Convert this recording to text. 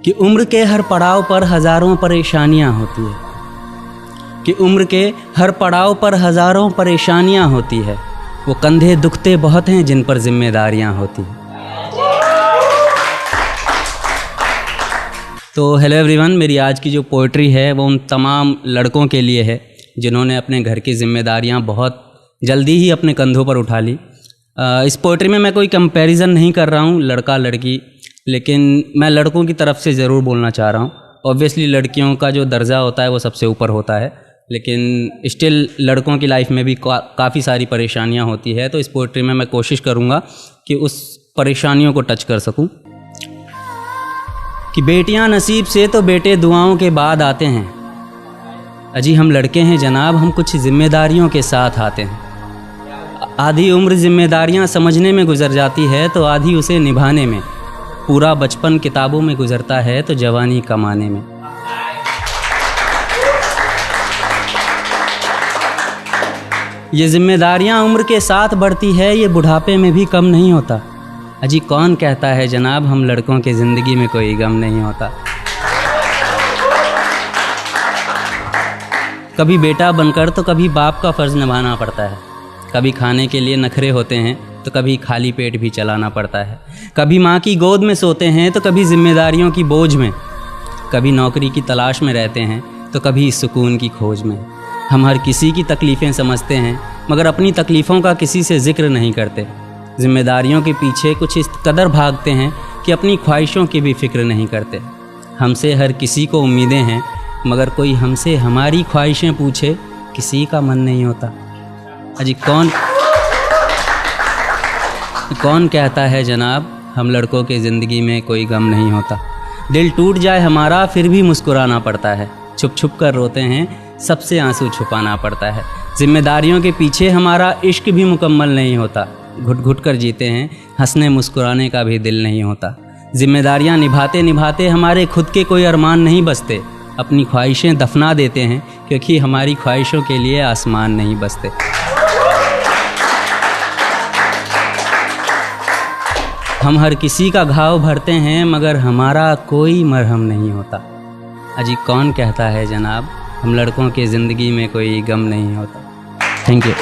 कि उम्र के हर पड़ाव पर हज़ारों परेशानियां होती है, कि उम्र के हर पड़ाव पर हज़ारों परेशानियां होती है। वो कंधे दुखते बहुत हैं जिन पर जिम्मेदारियां होती हैं। तो हेलो एवरीवन, मेरी आज की जो पोइट्री है वो उन तमाम लड़कों के लिए है जिन्होंने अपने घर की जिम्मेदारियां बहुत जल्दी ही अपने कंधों पर उठा ली। इस पोइट्री में मैं कोई कंपैरिजन नहीं कर रहा हूँ लड़का लड़की, लेकिन मैं लड़कों की तरफ से ज़रूर बोलना चाह रहा हूँ। ऑब्वियसली लड़कियों का जो दर्जा होता है वो सबसे ऊपर होता है, लेकिन स्टिल लड़कों की लाइफ में भी काफ़ी सारी परेशानियाँ होती है। तो इस पोइट्री में मैं कोशिश करूँगा कि उस परेशानियों को टच कर सकूँ। कि बेटियां नसीब से तो बेटे दुआओं के बाद आते हैं, अजी हम लड़के हैं जनाब, हम कुछ जिम्मेदारियों के साथ आते हैं। आधी उम्र जिम्मेदारियां समझने में गुजर जाती है तो आधी उसे निभाने में। पूरा बचपन किताबों में गुजरता है तो जवानी कमाने में। ये जिम्मेदारियां उम्र के साथ बढ़ती है, ये बुढ़ापे में भी कम नहीं होता। अजी कौन कहता है जनाब हम लड़कों के ज़िंदगी में कोई गम नहीं होता। कभी बेटा बनकर तो कभी बाप का फ़र्ज़ निभाना पड़ता है। कभी खाने के लिए नखरे होते हैं तो कभी खाली पेट भी चलाना पड़ता है। कभी माँ की गोद में सोते हैं तो कभी जिम्मेदारियों की बोझ में। कभी नौकरी की तलाश में रहते हैं तो कभी सुकून की खोज में। हम हर किसी की तकलीफ़ें समझते हैं मगर अपनी तकलीफ़ों का किसी से ज़िक्र नहीं करते। जिम्मेदारियों के पीछे कुछ इस कदर भागते हैं कि अपनी ख्वाहिशों की भी फ़िक्र नहीं करते। हमसे हर किसी को उम्मीदें हैं मगर कोई हमसे हमारी ख्वाहिशें पूछे किसी का मन नहीं होता। अजी कौन कहता है जनाब हम लड़कों के ज़िंदगी में कोई गम नहीं होता। दिल टूट जाए हमारा फिर भी मुस्कुराना पड़ता है। छुप छुप कर रोते हैं, सबसे आंसू छुपाना पड़ता है। जिम्मेदारियों के पीछे हमारा इश्क भी मुकम्मल नहीं होता। घुट घुट कर जीते हैं, हंसने मुस्कुराने का भी दिल नहीं होता। जिम्मेदारियां निभाते निभाते हमारे खुद के कोई अरमान नहीं बसते। अपनी ख्वाहिशें दफना देते हैं क्योंकि हमारी ख्वाहिशों के लिए आसमान नहीं बसते। हम हर किसी का घाव भरते हैं मगर हमारा कोई मरहम नहीं होता। अजी कौन कहता है जनाब हम लड़कों के ज़िंदगी में कोई गम नहीं होता। Thank you.